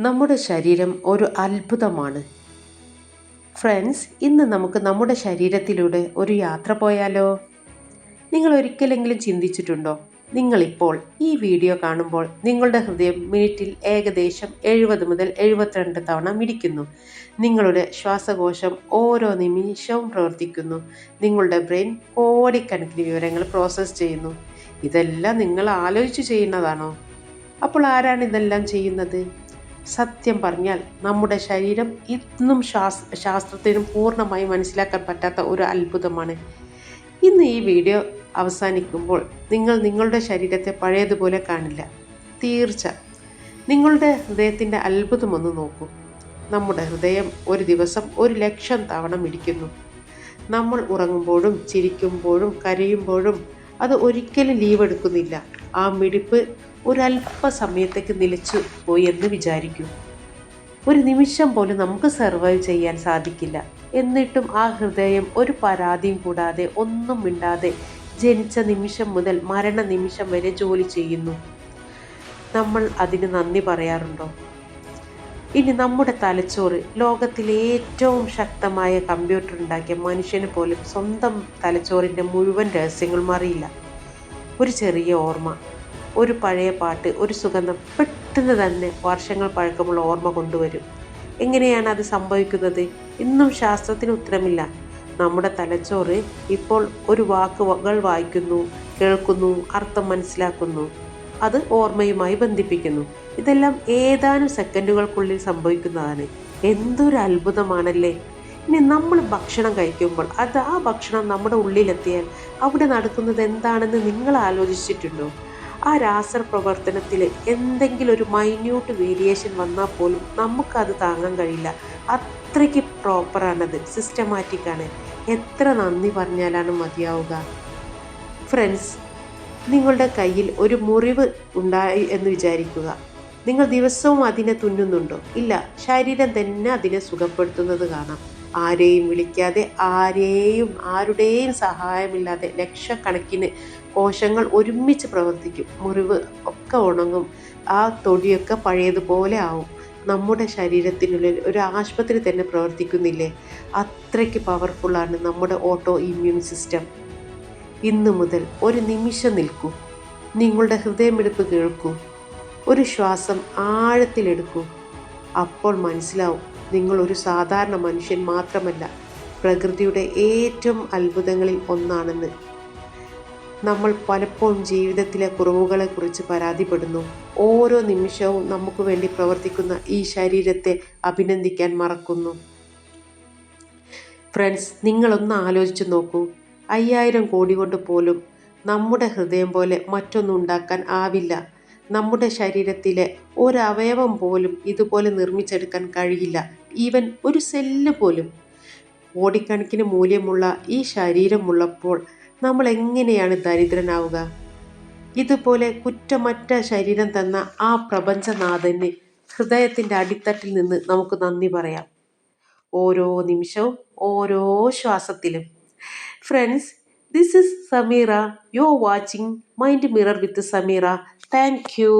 നമ്മുടെ ശരീരം ഒരു അത്ഭുതമാണ്. ഫ്രണ്ട്സ്, ഇന്ന് നമുക്ക് നമ്മുടെ ശരീരത്തിലൂടെ ഒരു യാത്ര പോയാലോ? നിങ്ങൾ ഒരിക്കലെങ്കിലും ചിന്തിച്ചിട്ടുണ്ടോ? നിങ്ങളിപ്പോൾ ഈ വീഡിയോ കാണുമ്പോൾ നിങ്ങളുടെ ഹൃദയം മിനിറ്റിൽ ഏകദേശം 70 മുതൽ 72 തവണ മിടിക്കുന്നു. നിങ്ങളുടെ ശ്വാസകോശം ഓരോ നിമിഷവും പ്രവർത്തിക്കുന്നു. നിങ്ങളുടെ ബ്രെയിൻ കോടിക്കണക്കിന് വിവരങ്ങൾ പ്രോസസ്സ് ചെയ്യുന്നു. ഇതെല്ലാം നിങ്ങൾ ആലോചിച്ച് ചെയ്യുന്നതാണോ? അപ്പോൾ ആരാണ് ഇതെല്ലാം ചെയ്യുന്നത്? സത്യം പറഞ്ഞാൽ നമ്മുടെ ശരീരം ഇന്നും ശാസ്ത്രത്തിനും പൂർണ്ണമായി മനസ്സിലാക്കാൻ പറ്റാത്ത ഒരു അത്ഭുതമാണ്. ഇന്ന് ഈ വീഡിയോ അവസാനിക്കുമ്പോൾ നിങ്ങൾ നിങ്ങളുടെ ശരീരത്തെ പഴയതുപോലെ കാണില്ല. തീർച്ച. നിങ്ങളുടെ ഹൃദയത്തിൻ്റെ അത്ഭുതം ഒന്ന് നോക്കൂ. നമ്മുടെ ഹൃദയം ഒരു ദിവസം 1,00,000 തവണ മിടിക്കുന്നു. നമ്മൾ ഉറങ്ങുമ്പോഴും ചിരിക്കുമ്പോഴും കരയുമ്പോഴും അത് ഒരിക്കലും ലീവ് എടുക്കുന്നില്ല. ആ മിടിപ്പ് ഒരല്പസമയത്തേക്ക് നിലച്ചു പോയി എന്ന് വിചാരിക്കൂ. ഒരു നിമിഷം പോലും നമുക്ക് സർവൈവ് ചെയ്യാൻ സാധിക്കില്ല. എന്നിട്ടും ആ ഹൃദയം ഒരു പരാതിയും കൂടാതെ ഒന്നും മിണ്ടാതെ ജനിച്ച നിമിഷം മുതൽ മരണ നിമിഷം വരെ ജോലി ചെയ്യുന്നു. നമ്മൾ അതിന് നന്ദി പറയാറുണ്ടോ? ഇനി നമ്മുടെ തലച്ചോറ്, ലോകത്തിലെ ഏറ്റവും ശക്തമായ കമ്പ്യൂട്ടർ ഉണ്ടാക്കിയ മനുഷ്യന് പോലും സ്വന്തം തലച്ചോറിൻ്റെ മുഴുവൻ രഹസ്യങ്ങളും അറിയില്ല. ഒരു ചെറിയ ഓർമ്മ, ഒരു പഴയ പാട്ട്, ഒരു സുഗന്ധം പെട്ടെന്ന് തന്നെ വർഷങ്ങൾ പഴക്കമുള്ള ഓർമ്മ കൊണ്ടുവരും. എങ്ങനെയാണ് അത് സംഭവിക്കുന്നത്? ഇന്നും ശാസ്ത്രത്തിന് ഉത്തരമില്ല. നമ്മുടെ തലച്ചോറ് ഇപ്പോൾ ഒരു വാക്കുകൾ വായിക്കുന്നു, കേൾക്കുന്നു, അർത്ഥം മനസ്സിലാക്കുന്നു, അത് ഓർമ്മയുമായി ബന്ധിപ്പിക്കുന്നു. ഇതെല്ലാം ഏതാനും സെക്കൻഡുകൾക്കുള്ളിൽ സംഭവിക്കുന്നതാണ്. എന്തൊരു അത്ഭുതമാണല്ലേ! ഇനി നമ്മൾ ഭക്ഷണം കഴിക്കുമ്പോൾ ആ ഭക്ഷണം നമ്മുടെ ഉള്ളിലെത്തിയാൽ അവിടെ നടക്കുന്നത് എന്താണെന്ന് നിങ്ങൾ ആലോചിച്ചിട്ടുണ്ടോ? ആ രാസപ്രവർത്തനത്തിൽ എന്തെങ്കിലും ഒരു മൈന്യൂട്ട് വേരിയേഷൻ വന്നാൽ പോലും നമുക്കത് താങ്ങാൻ കഴിയില്ല. അത്രയ്ക്ക് പ്രോപ്പറാണത്, സിസ്റ്റമാറ്റിക്കാണ്. എത്ര നന്ദി പറഞ്ഞാലാണ് മതിയാവുക? ഫ്രണ്ട്സ്, നിങ്ങളുടെ കയ്യിൽ ഒരു മുറിവ് ഉണ്ടായി എന്ന് വിചാരിക്കുക. നിങ്ങൾ ദിവസവും അതിനെ തുന്നുന്നുണ്ടോ? ഇല്ല. ശരീരം തന്നെ അതിനെ സുഖപ്പെടുത്തുന്നത് കാണാം. ആരെയും വിളിക്കാതെ, ആരുടെയും സഹായമില്ലാതെ ലക്ഷക്കണക്കിന് കോശങ്ങൾ ഒരുമിച്ച് പ്രവർത്തിക്കും. മുറിവ് ഒക്കെ ഉണങ്ങും. ആ തൊടിയൊക്കെ പഴയതുപോലെ ആവും. നമ്മുടെ ശരീരത്തിനുള്ളിൽ ഒരു ആശുപത്രി തന്നെ പ്രവർത്തിക്കുന്നില്ലേ? അത്രയ്ക്ക് പവർഫുള്ളാണ് നമ്മുടെ ഓട്ടോ ഇമ്മ്യൂൺ സിസ്റ്റം. ഇന്നു മുതൽ ഒരു നിമിഷം നിൽക്കൂ. നിങ്ങളുടെ ഹൃദയമിടിപ്പ് കേൾക്കൂ. ഒരു ശ്വാസം ആഴത്തിലെടുക്കൂ. അപ്പോൾ മനസ്സിലാവും, നിങ്ങൾ ഒരു സാധാരണ മനുഷ്യൻ മാത്രമല്ല, പ്രകൃതിയുടെ ഏറ്റവും അത്ഭുതങ്ങളിൽ ഒന്നാണെന്ന്. നമ്മൾ പലപ്പോഴും ജീവിതത്തിലെ കുറവുകളെക്കുറിച്ച് പരാതിപ്പെടുന്നു. ഓരോ നിമിഷവും നമുക്ക് വേണ്ടി പ്രവർത്തിക്കുന്ന ഈ ശരീരത്തെ അഭിനന്ദിക്കാൻ മറക്കുന്നു. ഫ്രണ്ട്സ്, നിങ്ങളൊന്ന് ആലോചിച്ച് നോക്കൂ. 5000 കോടി കൊണ്ട് പോലും നമ്മുടെ ഹൃദയം പോലെ മറ്റൊന്നും ഉണ്ടാക്കാൻ ആവില്ല. നമ്മുടെ ശരീരത്തിലെ ഒരവയവം പോലും ഇതുപോലെ നിർമ്മിച്ചെടുക്കാൻ കഴിയില്ല. ഈവൻ ഒരു സെല്ല് പോലും. കോടിക്കണക്കിന് മൂല്യമുള്ള ഈ ശരീരമുള്ളപ്പോൾ നമ്മൾ എങ്ങനെയാണ് ദരിദ്രനാവുക? ഇതുപോലെ കുറ്റമറ്റ ശരീരം തന്ന ആ പ്രപഞ്ചനാഥന് ഹൃദയത്തിൻ്റെ അടിത്തട്ടിൽ നിന്ന് നമുക്ക് നന്ദി പറയാം. ഓരോ നിമിഷവും, ഓരോ ശ്വാസത്തിലും. Friends, this is Samira. You're watching Mind Mirror with Samira. Thank you.